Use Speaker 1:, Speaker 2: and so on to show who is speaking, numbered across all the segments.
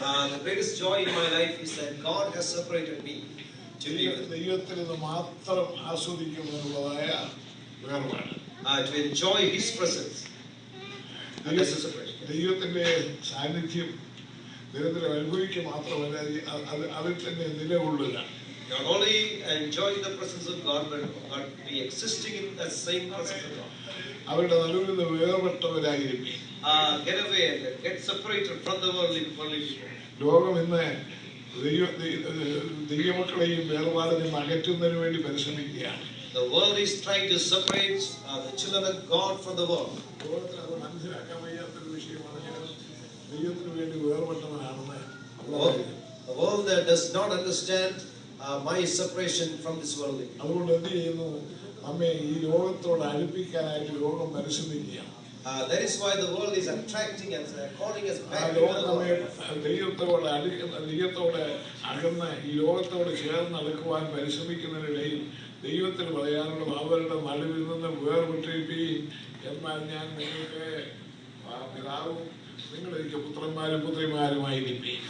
Speaker 1: The greatest joy in my life is that God has separated me to be with Him. To enjoy His presence. And that's a separation. Not only enjoying the presence of God, but be existing in that same presence of God. Get away and get separated from the worldly people. The world is trying to separate the children of God from the world. The world does not understand my separation from this world. That is why the world is attracting us, calling us back to the world.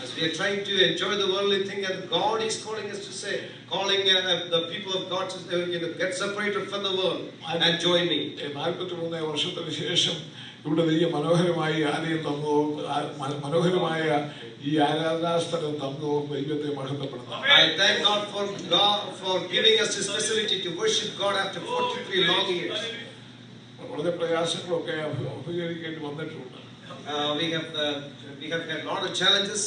Speaker 1: As we are trying to enjoy the worldly thing, and God is calling us to say, calling the people of God to get separated from the world and join me. I thank God for giving us this facility to worship God after 43 long years. We have had a lot of challenges.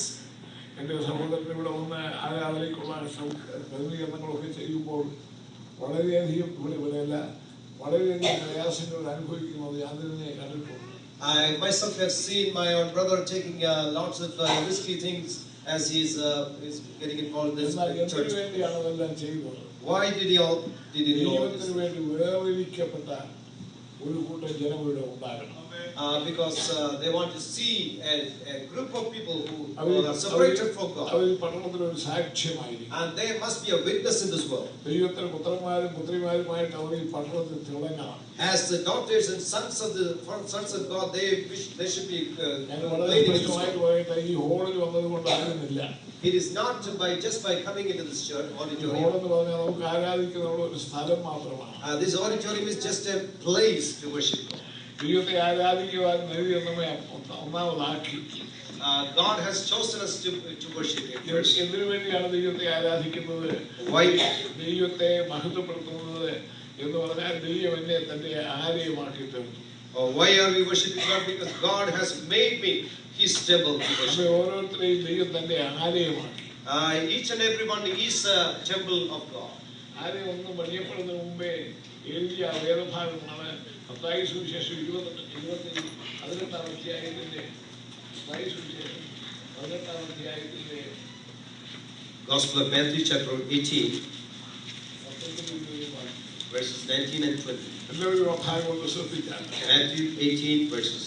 Speaker 1: I myself have seen my own brother taking lots of risky things as he's getting involved in this church. Why did he all this? Because they want to see a group of people who are separated from God. And they must be a witness in this world. As the daughters and sons of God, they should be leading in this world. It is not just by coming into this church auditorium. This auditorium is just a place to worship God. God has chosen us to worship Him first. Why? Why are we worshiping God? Because God has made me His temple to worship. Each and every one is a temple of God. Gospel of Matthew chapter 18 verses 19 and 20. Matthew 18 verses.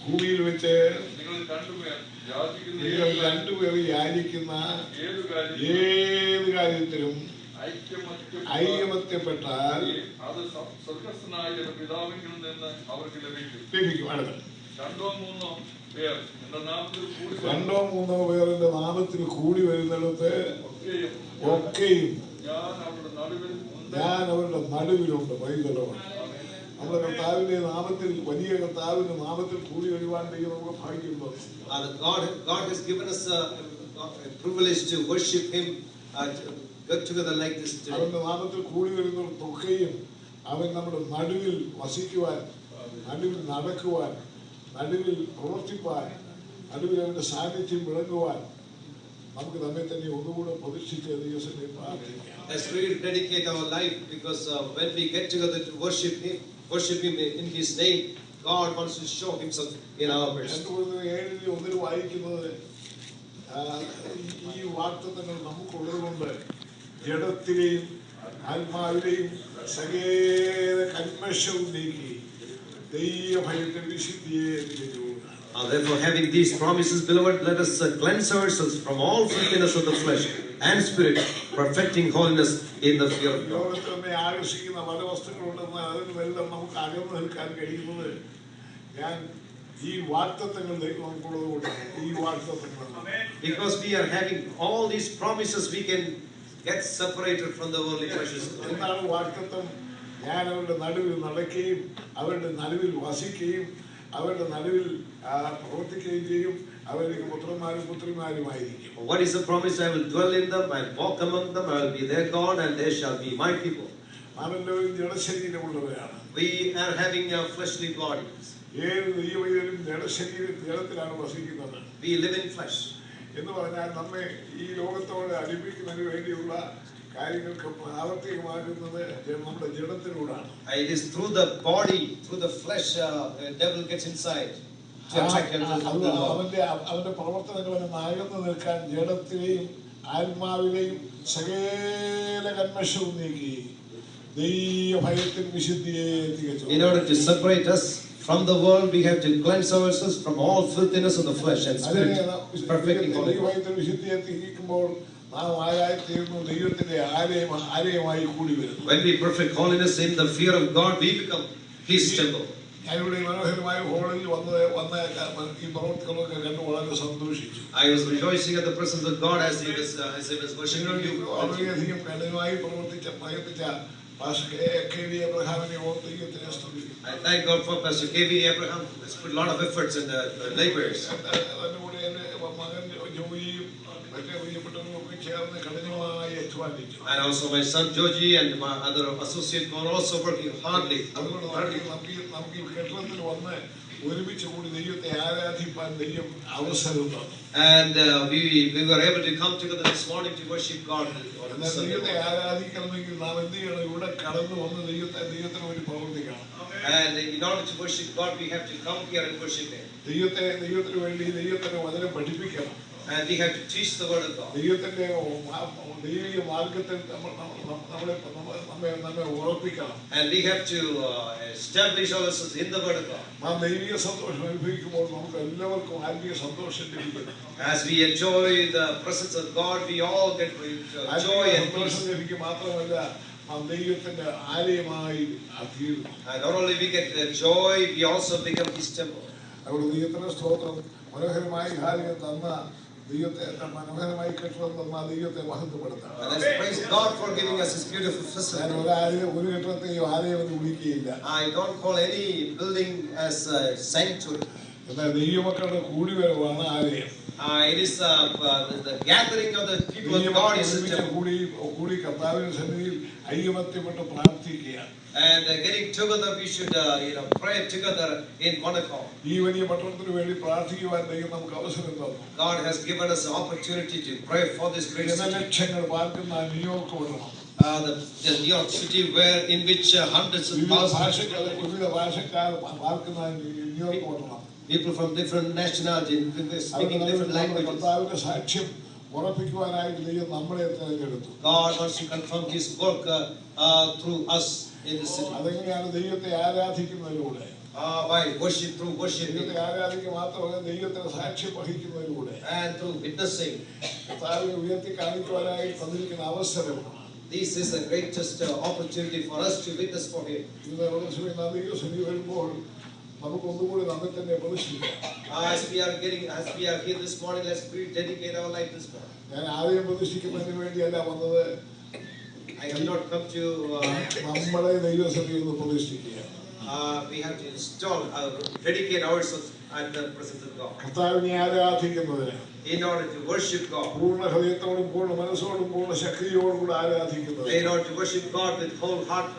Speaker 1: ഭൂമിയിൽ വെച്ച് നിങ്ങൾ രണ്ടുപേർ യാചിക്കുന്ന ഏത് കാര്യത്തിലും ഐകമത്യപ്പെട്ടാൽ ലഭിക്കും. അടുത്ത രണ്ടോ മൂന്നോ പേർ എന്റെ നാമത്തിൽ കൂടി വരുന്നിടത്ത് ഒക്കെയും ഞാൻ അവരുടെ നടുവിലുണ്ട്. പൈതലോട് നമ്മുടെ കർത്താവിന്റെ നാമത്തിൽ, വലിയ കർത്താവിന്റെ നാമത്തിൽ കൂടി വരുവാൻ നമുക്ക് ഭാഗ്യമുണ്ടോ? God has given us a privilege to worship Him, get together like this today. അവന്റെ നാമത്തിൽ കൂടി വരുന്നവർക്കൊക്കെയും അവൻ നമ്മുടെ നടുവിൽ വസിക്കുവാൻ, നടുവിൽ നടക്കുവാൻ, നടുവിൽ പ്രവർത്തിപ്പാൻ, നടുവിൽ അവന്റെ സാന്നിധ്യം വിളങ്ങുവാൻ നമുക്ക് നമ്മെ തന്നെ ഒന്നുകൂടെ പ്രതിഷ്ഠിച്ച് ദൈവസന്നിധിയിൽ പ്രാർത്ഥിക്കാം. Let's really dedicate our life, because when we get together to worship Him in His name, God wants to show Himself in our midst. ഒന്നിൽ വായിക്കുന്നത് ഈ വാഗ്ദത്തങ്ങൾ നമുക്കുള്ളതുകൊണ്ട് ജഡത്തിലെയും ആത്മാവിലെയും സകല കന്മഷവും നീക്കി ദൈവഭയത്തെ വിശുദ്ധിയെ തിരിച്ചുകൊണ്ടാണ്.
Speaker 2: Therefore, having these promises, beloved, let us cleanse ourselves from all filthiness of the flesh and spirit, perfecting holiness in the fear of God.
Speaker 1: ലോകത്തിൽ നമ്മെ ആകർഷിക്കുന്ന പല വസ്തുക്കളുണ്ടെന്ന് അതിനെല്ലാം നമുക്ക് അകന്നു നിൽക്കാൻ കഴിയുന്നത് ഞാൻ ഈ വാഗ്ദത്തങ്ങൾ നമുക്കുള്ളത് കൊണ്ടാണ്. ഈ വാഗ്ദത്തങ്ങൾ
Speaker 2: because we are having all these promises, we can get separated from the worldly pleasures.
Speaker 1: എന്താണ് വാഗ്ദത്തം? ഞാൻ അവരുടെ നടുവിൽ നടക്കുകയും അവരുടെ നടുവിൽ വസിക്കുകയും അവരുടെ നടുവിൽ പ്രവർത്തിക്കുകയും ചെയ്യും. അവർക്ക് പുത്രന്മാരും പുത്രിമാരുമായിരിക്കും.
Speaker 2: What is the promise? I will dwell in them, I will walk among them, I will be their God, and they shall be my people.
Speaker 1: നാമെല്ലാവരും ജഡശരീരമുള്ളവരാണ്.
Speaker 2: We are having fleshly bodies.
Speaker 1: ഏത് ദൈവവൈദ്യനും ജഡത്തിലാണ് വസിക്കുന്നത്.
Speaker 2: We live in flesh.
Speaker 1: എന്ന് പറഞ്ഞാൽ നമ്മെ ഈ ലോകത്തോട് അടുപ്പിക്കുന്നതിന് വേണ്ടിയുള്ള കാര്യങ്ങൾക്ക് പ്രാവർത്തികമാകുന്നത് നമ്മുടെ ജഡത്തിലൂടെയാണ്.
Speaker 2: It is through the body, through the flesh, the devil gets inside to attract us from the Lord.
Speaker 1: അവന്റെ പ്രവർത്തനങ്ങളെ അകന്നു നിൽക്കാൻ ജഡത്തിലെയും ആത്മാവിലെയും സകല കന്മഷവും നീക്കി ദൈവഭയത്തിൽ വിശുദ്ധിയെ തികച്ചു.
Speaker 2: In order to separate us from the world, we have to cleanse ourselves from all filthiness of the flesh and spirit, perfecting holiness.
Speaker 1: ദൈവഭയത്തിൽ വിശുദ്ധിയെ തികയ്ക്കുമ്പോൾ നാം ആരായിത്തീരുന്നു, ദൈവത്തിന്റെ ആലയമായി കൂടി വരുന്നു.
Speaker 2: When we perfect holiness in the fear of God, we become His temple.
Speaker 1: ഞാനിവിടെ മനോഹരമായ ഹോളിൽ വന്ന ഈ പ്രവർത്തികളൊക്കെ കണ്ടു വളരെ സന്തോഷിച്ചു.
Speaker 2: I was rejoicing at the presence of God as He was worshiping you.
Speaker 1: വളരെയധികം കഠിനമായി പ്രയത്നിച്ച പാസ്റ്റർ KV Abrahamനെ ഓർത്ത് ദൈവത്തിനെ സ്തുതിക്കുന്നു.
Speaker 2: I thank God for Pastor KV Abraham, who has put a lot of efforts in the labors.
Speaker 1: അതിലൂടെ എൻ്റെ മകൻ ജോയിയും മറ്റേ പ്രിയപ്പെട്ടവരും ഒക്കെ ചേർന്ന് കഠിനമായി അധ്വാനിച്ചു.
Speaker 2: And also my son Joji and my other associate were also working hardly.
Speaker 1: അതുകൊണ്ട് നമുക്ക് ഈ കെട്ടിടത്തിൽ വന്ന് ഒരുമിച്ച് കൂടി ദൈവത്തെ ആരാധിപ്പാൻ ദൈവം അവസരം തന്നു.
Speaker 2: And we were able to come together this morning to worship God.
Speaker 1: ദൈവത്തെ ആരാധിക്കണമെങ്കിൽ നാം എന്ത് ചെയ്യണം? ഇവിടെ കടന്നു വന്ന് ദൈവത്തിന് വേണ്ടി പ്രവർത്തിക്കണം.
Speaker 2: And in order to worship God, we have to come here and worship Him.
Speaker 1: ദൈവത്തിന് വേണ്ടി ദൈവത്തിന്റെ വചനം പഠിപ്പിക്കണം.
Speaker 2: And we have to teach the word of God.
Speaker 1: ദൈവത്തിന്റെ ദൈവിക മാർഗത്തിൽ നമ്മെ ഉറപ്പിക്കണം.
Speaker 2: And we have to establish ourselves in the word of God.
Speaker 1: നാം ദൈവിക സന്തോഷം അനുഭവിക്കുമ്പോൾ നമുക്ക് എല്ലാവർക്കും ആത്മീയ സന്തോഷം ലഭിക്കും.
Speaker 2: As we enjoy the presence of God, we all get joy and peace.
Speaker 1: ലഭിക്കും മാത്രമല്ല നാം ദൈവത്തിന്റെ ആലയമായി തീരുന്നു.
Speaker 2: And not only we get joy, we also become His temple.
Speaker 1: അവിടെ ദൈവത്തിന്റെ സ്തോത്രം. മനോഹരമായ കാര്യം തന്ന ദൈവത്തെ, മനോഹരമായി കെട്ടിടം തന്ന ദൈവത്തെ മഹത്വപ്പെടുത്താം.
Speaker 2: Let's praise God for giving us His beautiful facility.
Speaker 1: ഒരു കെട്ടിടത്തെയും ആലയം എന്ന് വിളിക്കുകയില്ല.
Speaker 2: I don't call any building as a sanctuary.
Speaker 1: എന്നാൽ ദൈവമക്കളുടെ കൂടിവരവാണ് ആലയം.
Speaker 2: It is the gathering of the people of God is the temple.
Speaker 1: കൂടി കർത്താവിന്റെ സന്നിധിയിൽ ഐകമത്യപ്പെട്ട് പ്രാർത്ഥിക്കുക.
Speaker 2: And getting together, we should pray together in one accord.
Speaker 1: ഈ വലിയ പട്ടണത്തിന് വേണ്ടി പ്രാർത്ഥിക്കുവാൻ ദൈവം നമുക്ക് അവസരം തന്നു.
Speaker 2: God has given us an opportunity to pray for this great city.
Speaker 1: ലക്ഷങ്ങൾ പാർക്കുന്ന ന്യൂയോർക്ക് പട്ടണം.
Speaker 2: The New York City, in which hundreds of thousands
Speaker 1: വിവിധ ഭാഷക്കാർ പാർക്കുന്ന ന്യൂയോർക്ക് പട്ടണം.
Speaker 2: People from different nationalities speaking different languages.
Speaker 1: കർത്താവിന്റെ സാക്ഷ്യം ഉറപ്പിക്കുവാനായിട്ട് ദൈവം നമ്മളെ തിരഞ്ഞെടുത്തു.
Speaker 2: God wants to confirm His work through us in the city.
Speaker 1: അതെങ്ങനെയാണ്? ദൈവത്തെ ആരാധിക്കുന്നതിലൂടെ.
Speaker 2: By worship, through worshiping.
Speaker 1: ദൈവത്തെ ആരാധിക്കുക മാത്രമല്ല, ദൈവത്തിന് സാക്ഷ്യം വഹിക്കുന്നതിലൂടെ.
Speaker 2: And through witnessing.
Speaker 1: കർത്താവിനെ ഉയർത്തി കാണിക്കുവാനായി തന്നിരിക്കുന്ന അവസരം.
Speaker 2: This is the greatest opportunity for us to witness for Him.
Speaker 1: നമുക്ക് ഒന്നുകൂടി നമ്മെ തന്നെ പ്രതിഷ്ഠിക്കാം.
Speaker 2: As we are here this morning, let's dedicate our life this morning.
Speaker 1: ഞാൻ ആരെയും പ്രതിഷ്ഠിക്കുന്നതിന് വേണ്ടിയല്ല വന്നത്.
Speaker 2: I have not come to
Speaker 1: നമ്മളെ ദൈവസന്നിധിയിൽ നിന്ന് പ്രതിഷ്ഠിക്കുക.
Speaker 2: We have to dedicate ourselves at the presence of God.
Speaker 1: കർത്താവിനെ ആരാധിക്കുന്നതിന്,
Speaker 2: in order to worship God,
Speaker 1: പൂർണ്ണ ഹൃദയത്തോടും പൂർണ്ണ മനസ്സോടും പൂർണ്ണ ശക്തിയോടും കൂടി ആരാധിക്കുന്നതിന്,
Speaker 2: in order to worship God with whole heart,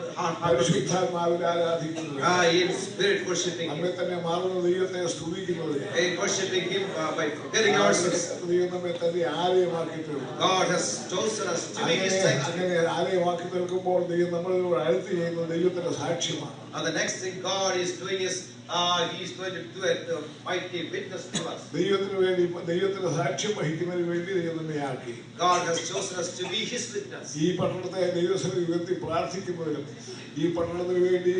Speaker 1: പരിശുദ്ധാത്മാവിൽ ആരാധിക്കുന്നതിന്,
Speaker 2: in spirit worshiping
Speaker 1: നമ്മെ തന്നെ മാറുന്ന ദൈവത്തെ സ്തുതിക്കുന്നതിന്,
Speaker 2: in worshiping Him by forgetting ourselves.
Speaker 1: ദൈവം നമ്മെ തന്നെ ആലയമാക്കി തീർന്നു.
Speaker 2: God has chosen us to be His sanctuary.
Speaker 1: അങ്ങനെ ആലയമാക്കി തീർക്കുമ്പോൾ ദൈവം നമ്മളോട് അടുത്ത് ചെയ്യുന്ന ദൈവത്തിന്റെ സാക്ഷ്യമാണ്.
Speaker 2: And the next thing God is doing is He is going to do a mighty witness to us.
Speaker 1: ദൈവത്തിന് വേണ്ടി, ദൈവത്തിന്റെ സാക്ഷ്യം വഹിക്കുന്നതിന് വേണ്ടി ദൈവം നമ്മെ ആക്കി.
Speaker 2: God has chosen us to be His witness.
Speaker 1: ഈ പട്ടണത്തെ ദൈവസന്നിധിയിൽ ഉയർത്തി പ്രാർത്ഥിക്കുന്നതിനും, ഈ പട്ടണത്തിന് വേണ്ടി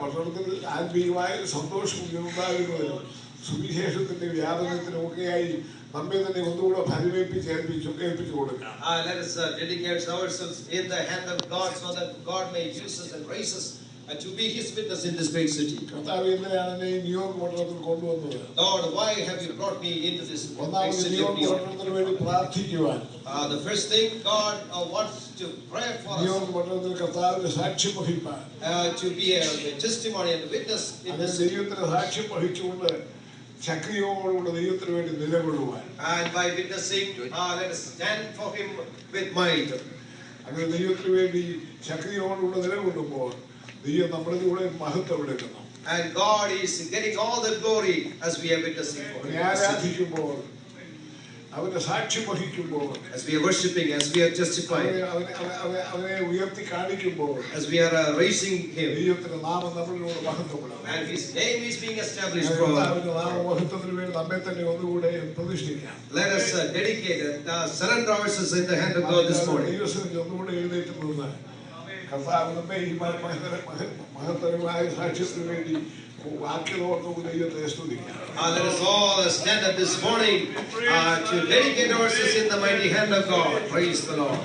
Speaker 1: പട്ടണത്തിൽ ആത്മീയമായ സന്തോഷം ഉണ്ടാകുന്നതിനും, സുവിശേഷത്തിന്റെ വ്യാപനത്തിനും ഒക്കെയായി നമ്മെ തന്നെ ഒന്നുകൂടെ ഏൽപ്പിച്ചു കൊടുക്കാം.
Speaker 2: Let us dedicate ourselves in the hand of God so that God may use us and raise us to be His witness in this great city.
Speaker 1: കർത്താവ് എന്തിനാണ് എന്നെ ഈ ന്യൂയോർക്ക് പട്ടണത്തിൽ കൊണ്ടുവന്നത്?
Speaker 2: Lord, why have you brought me into this great
Speaker 1: ഒന്നാമത്
Speaker 2: city of
Speaker 1: New York
Speaker 2: New York?
Speaker 1: പട്ടണത്തിന് വേണ്ടി പ്രാർത്ഥിക്കുവാൻ.
Speaker 2: The first thing, God wants to pray for us.
Speaker 1: New York പട്ടണത്തിൽ കർത്താവിന്റെ സാക്ഷ്യം വഹിപ്പാൻ.
Speaker 2: To be a testimony and a witness in this city.
Speaker 1: ദൈവത്തിന്റെ സാക്ഷ്യം വഹിച്ചുകൊണ്ട് ശക്തിയോടുകൂടെ ദൈവത്തിന് വേണ്ടി നിലകൊള്ളുവാൻ.
Speaker 2: And by witnessing, let us stand for Him with might.
Speaker 1: അങ്ങനെ ദൈവത്തിന് വേണ്ടി ശക്തിയോടുകൂടെ നിലകൊള്ളുമ്പോൾ ദൈവം നമ്മുടെ കൂടെ മഹത്വം എടുക്കുന്നു.
Speaker 2: And God is getting all the glory as we are witnessing for Him.
Speaker 1: ആരാധിക്കുമ്പോൾ അവന്റെ സാക്ഷ്യം വഹിക്കുമ്പോൾ
Speaker 2: as we are worshiping, as we are justifying,
Speaker 1: അവനെ ഉയർത്തി കാണിക്കുമ്പോൾ
Speaker 2: as we are raising Him,
Speaker 1: ദൈവത്തിന്റെ നാമം നമ്മളിലൂടെ മഹത്വപ്പെടും.
Speaker 2: and His name is being established for us.
Speaker 1: അവന്റെ നാമമഹത്വത്തിന് വേണ്ടി നമ്മെ തന്നെ ഒന്നുകൂടെ പ്രതിഷ്ഠിക്കാം.
Speaker 2: Let us dedicate and surrender ourselves in the hand of God this morning.
Speaker 1: ദൈവസന്നിധിയിൽ ഒന്നുകൂടെ എഴുന്നേറ്റ് നിന്ന് കർത്താവ് നമ്മെ ഈ മഹത്തരമായ സാക്ഷ്യത്തിന് വേണ്ടി വാക്യതോർത്തുകൂടി ദൈവത്തെ സ്തുതിക്കാം.
Speaker 2: Let us all stand up this morning to dedicate ourselves in the mighty hand of God. Praise the Lord.